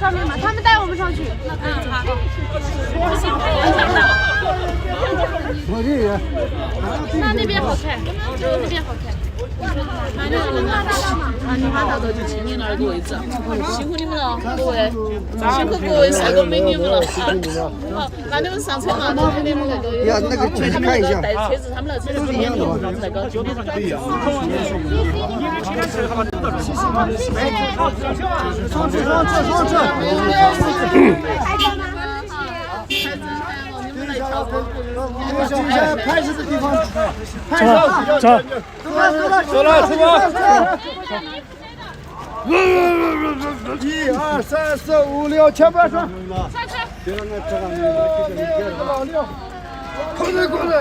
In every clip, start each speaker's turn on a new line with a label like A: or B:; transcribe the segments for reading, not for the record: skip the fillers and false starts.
A: 上面嘛，他们带我们上去。好。我这个。那边好看，那边好看。
B: 你喊到就请你那儿个位置，辛苦你们了，各位，辛苦各位帅哥美女们了。好，那你们上车嘛，那你们那个。
C: 呀，那个具体看一下。
B: 带车子，他们那车子便宜，那个。
C: 拍摄的地方，
A: 走，
C: 走了，出发。1、2、3、4、5、6，前半双。
A: 下车。
C: 过来。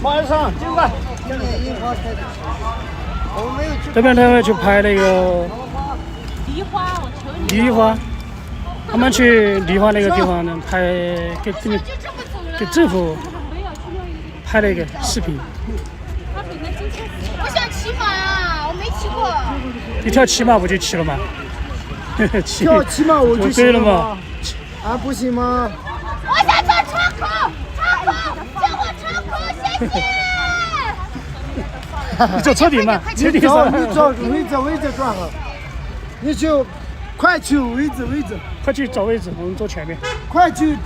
C: 马上进来。
A: 这边去拍那个梨花，他们去梨花那个地方呢，拍给政府拍了一个视频。
D: 我想骑马呀，我没骑过。
A: 你跳骑马不就骑了吗？
C: 跳骑马我就
A: 对了吗？
C: 啊，不行吗？
D: 我想坐窗口，叫我窗口，谢谢。
A: 你坐车顶嘛，车顶上。
C: 你找位置转好，你就快去位置。
A: 快去找位置，我们坐前面。
C: 快去。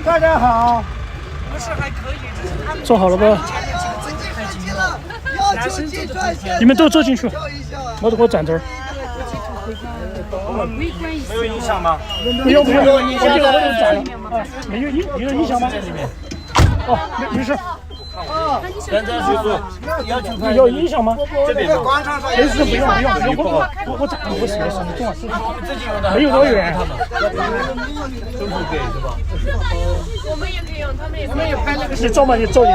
C: 大家好。
E: 不是还可以，
A: 坐好了吧？你们都坐进去，我站这儿。
E: 没有影响吗？
A: 不用，我就站了。没有影响吗？哦，没事。
E: 现在去做，要求拍
A: 有影响吗？
E: 这边广场上
A: 没事，不用，我站，没事，中了，没有多远。
E: 政府给是吧？
B: 我们也可以用，他们也可以。
E: 我们也拍那个。
A: 你坐嘛，你坐，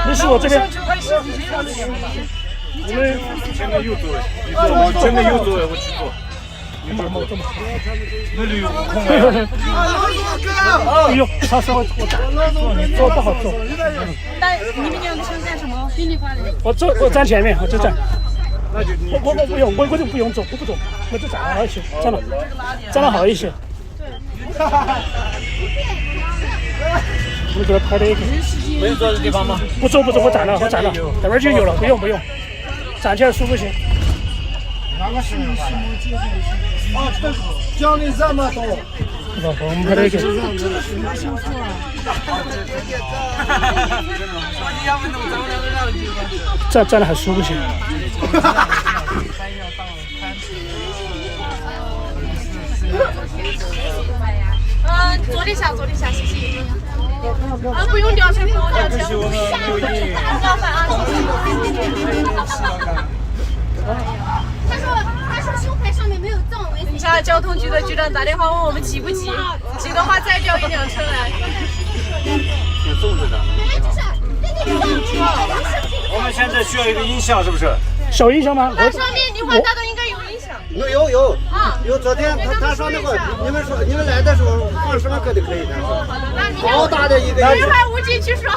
A: 你是我这边。我们
E: 前面有座位，前面有座位，我去坐。那里有空位。
A: 哎呦，他说我坐不好坐。
B: 那你们两个想干什么？给你发的。
A: 我站前面，我就站。
E: 那就你。
A: 我不用，我就不用走，我不走，我就站好一些，站了好一些。我们这拍的。
E: 没有坐的地方吗？
A: 不走，我站了，待会儿就有了，不用，站起来舒服些。
C: 教你这么多。
A: 我们拍的一个。站得还舒服些。
B: 坐得下，谢谢。啊，不用吊车，不用吊车。麻烦啊，
D: 他说胸牌上面没有藏文。
B: 你下交通局的局长打电话问我们急不急，急的话再调一辆车来。
E: 有粽子的。我们现在需要一个音响，是不是？
A: 小音响吗？
B: 那上面你换大的应该有音响。
C: 有。昨天他说那个，你们来的时候放什么歌都可以的。好大的一个。
B: 一会儿吴京去说。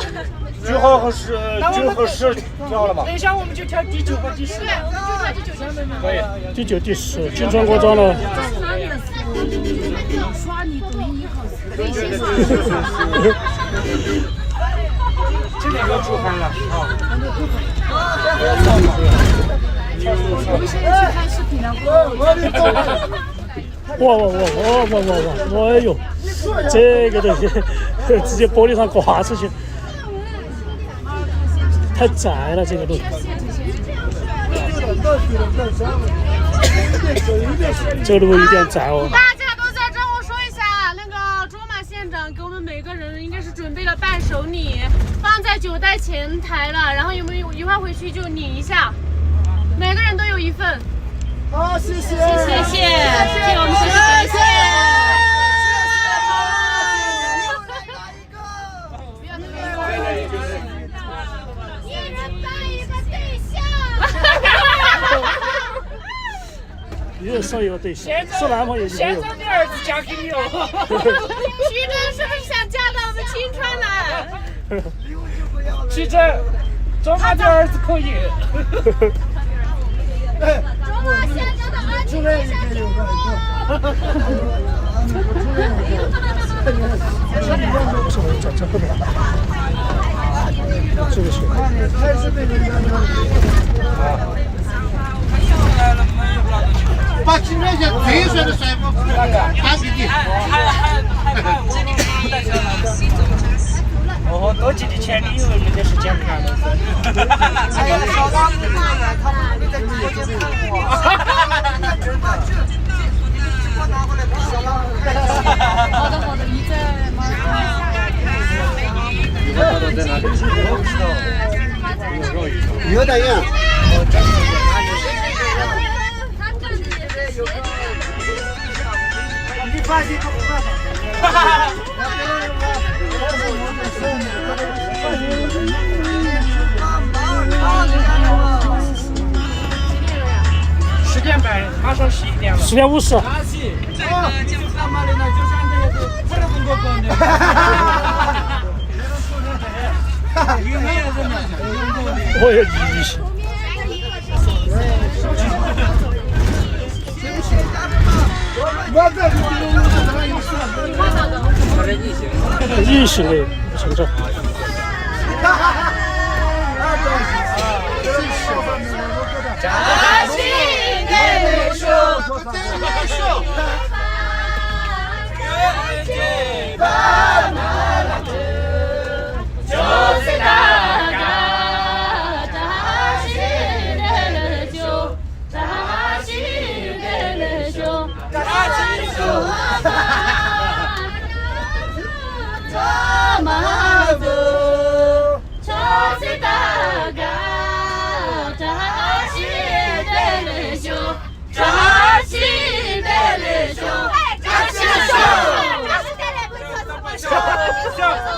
E: 9号和10跳了吗？
B: 等一下我们就跳第9和第10。对，我们就跳第9、第10。
E: 可以。
A: 第9、第10，金川国庄了。
D: 刷你抖音1号4。
E: 这里又出汗了啊！
D: 我们现在去看视频了。
A: 哇！哎呦，这个东西直接玻璃上刮出去。 太窄了，这个路。这个路有点窄哦。
B: 大家都在这，我说一下，那个卓玛县长给我们每个人应该是准备了伴手礼，放在酒袋前台了，然后有没有一会儿回去就领一下，每个人都有一份。
C: 好，谢谢，
B: 谢谢我们谢谢。
A: 一人送一个对象，送男朋友就没有。
E: 现在你儿子嫁给你哦。
B: 徐峥是不是想嫁到我们青川来？
E: 其实周妈的儿子可以。
D: 卓玛先生的安全卫生情况。
A: 这后面。这个是。
C: 把今天些退水的水不还给你。
E: 哦，多几的钱你又没得时间看了。
C: 哎呀，小王子呀，他们没在直播间看我。
B: 好的好的，你在吗？
C: 有点远。你放心，他不犯法。
E: 10点半，马上11点了。
A: 10点50。我也理解。异形的城镇。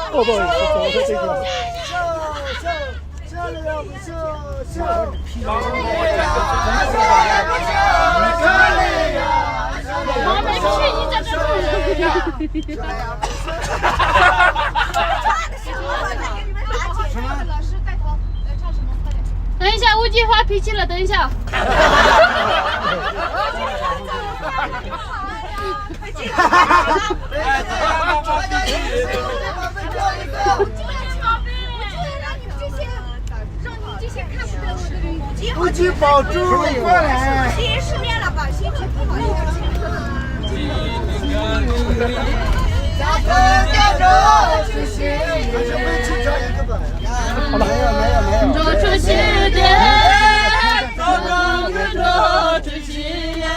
A: 不好意思，我说这个。
B: 我没去，你在这儿。
D: 老师带头唱什么？快点。
B: 等一下，乌鸡发脾气了，等一下。
C: 不去保住过来。
D: 心失恋了吧？心情不好。
A: 好了，
C: 没有。
B: 多出去点，多出去呀。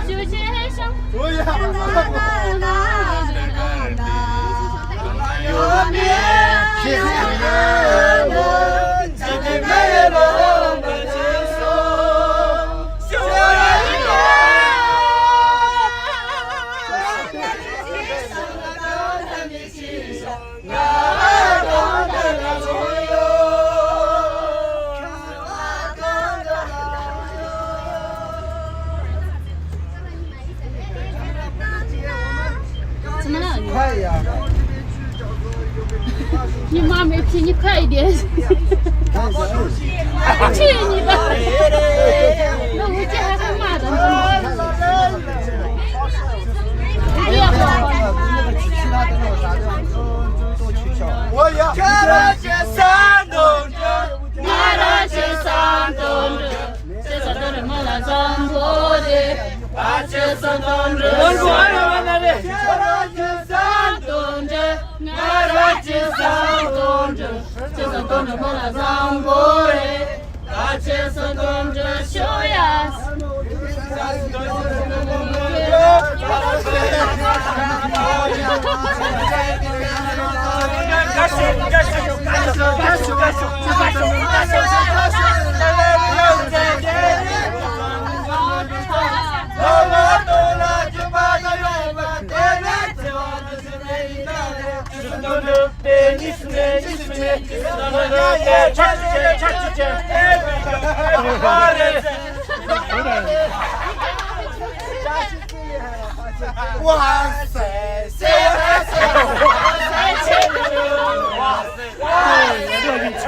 B: 就街上。怎么了？
C: 快呀！
B: 你妈没皮，你快一点。去你的！那我姐还会骂的。哎呀！
C: 我要看那些山东着，
B: 看那些山东着，这山东着我来张罗的，把这山东着。
E: 我说了那里。
B: 山东着，我来这山东着，这山东着我来张罗的，把这山东着小呀。
C: 哇塞！
A: 热力车。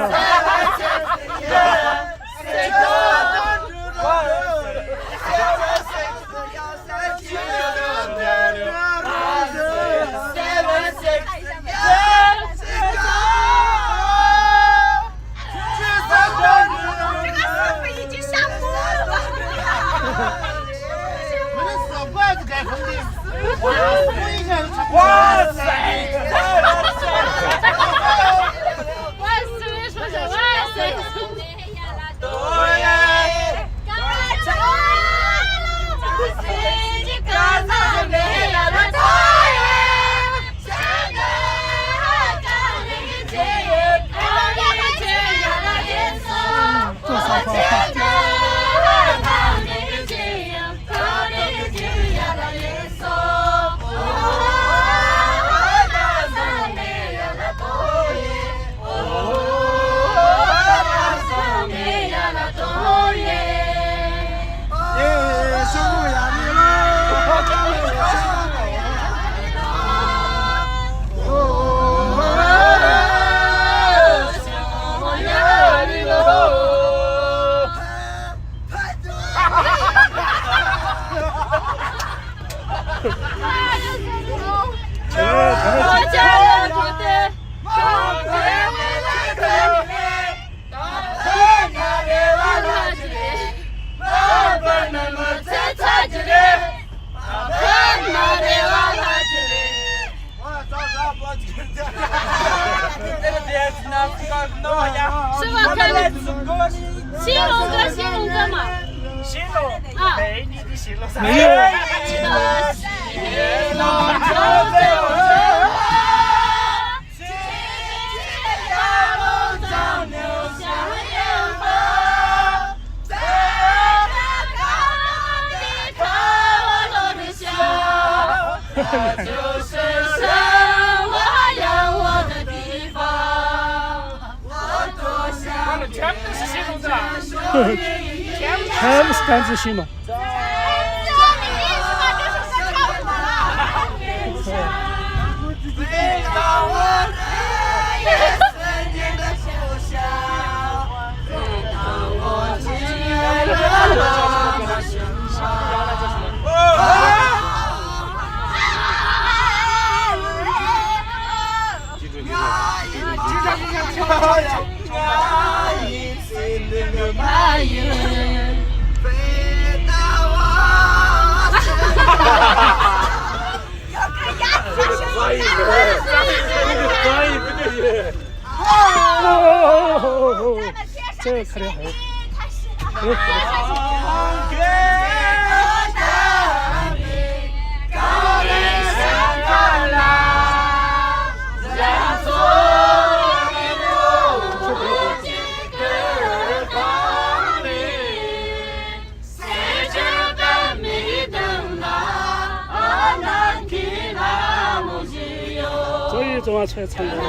A: 全部是单字形容。这个看的所以昨晚出来唱歌了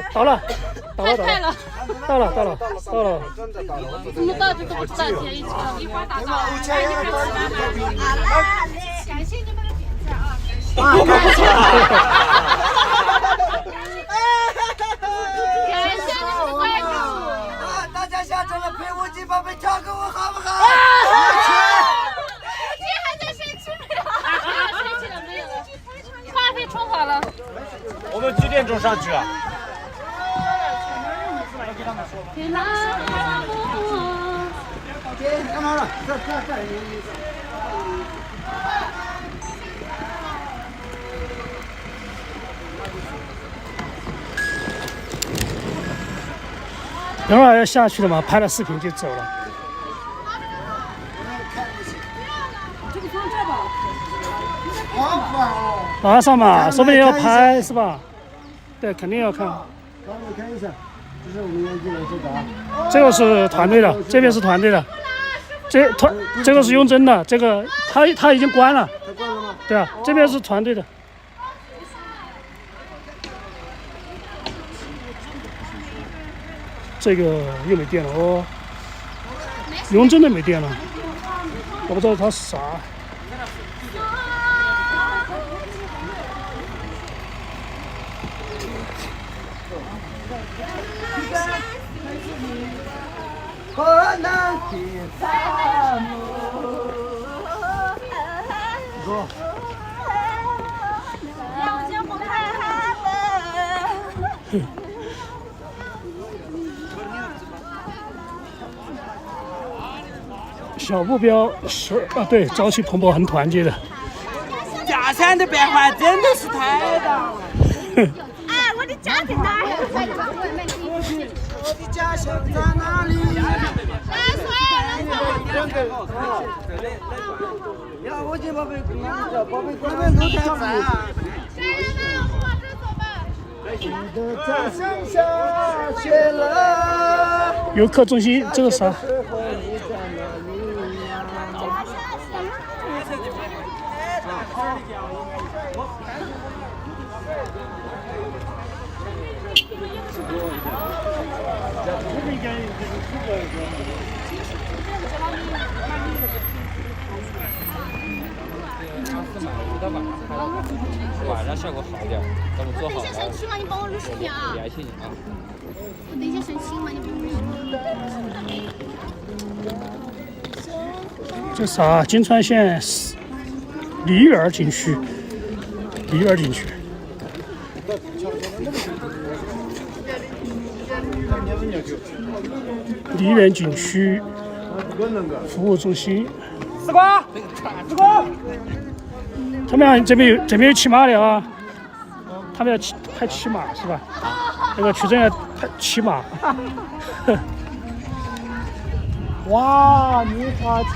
A: 到了吧？哦，到了，
B: 怎么到这都不知道，姐一起到，一会儿打到。感谢你们的点赞啊！感谢你们的关注。
C: 大家下车了，陪我去宝贝跳个舞好不好？
B: 姐还在生气没有？生气了没有？话费充好了。
E: 我们几点钟上去啊？
C: 干嘛了？这。
A: 等会儿要下去的嘛，拍了视频就走了。马上嘛，说不定要拍是吧？对，肯定要看。
C: 帮我看一下，这是我们眼镜来说的。
A: 这个是团队的，这边是团队的。这个是用真的，这个他已经关了。
C: 他关了吗？
A: 对啊，这边是团队的。这个又没电了哦，用真的没电了，我不知道它是啥。
C: 河南的沙漠。
A: 小目标是啊，对，朝气蓬勃，很团结的。
F: 家乡的变化真的是太大了。
D: 哎，我的家在哪儿？
F: 我的家乡在哪里？
D: 来，所有人走。
C: 呀，我去宝贝，宝贝，宝贝都太赞啊！
B: 家人们，我们往这走吧。
C: 我的家乡下雪了。
A: 游客中心，这个啥？
G: 晚上效果好一点，等我做好了
D: 等一下生气吗？你帮我录视频啊！
G: 联系你啊。
D: 我等一下生气吗？你帮我录视频。
A: 这啥？金川县梨园景区，梨园景区。梨园景区服务中心。
F: 丝瓜，
A: 他们俩这边有骑马的啊，他们要拍骑马是吧？那个曲正要拍骑马。哇，你花钱！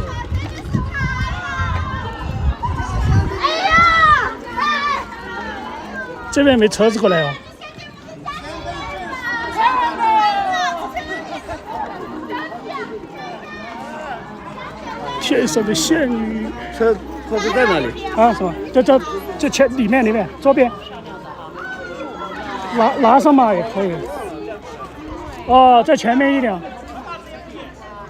D: 哎呀！
A: 这边没车子过来哦。天上的仙女，
C: 车子在哪里？
A: 啊，是吧？这前里面左边，拉上马也可以。哦，在前面一点。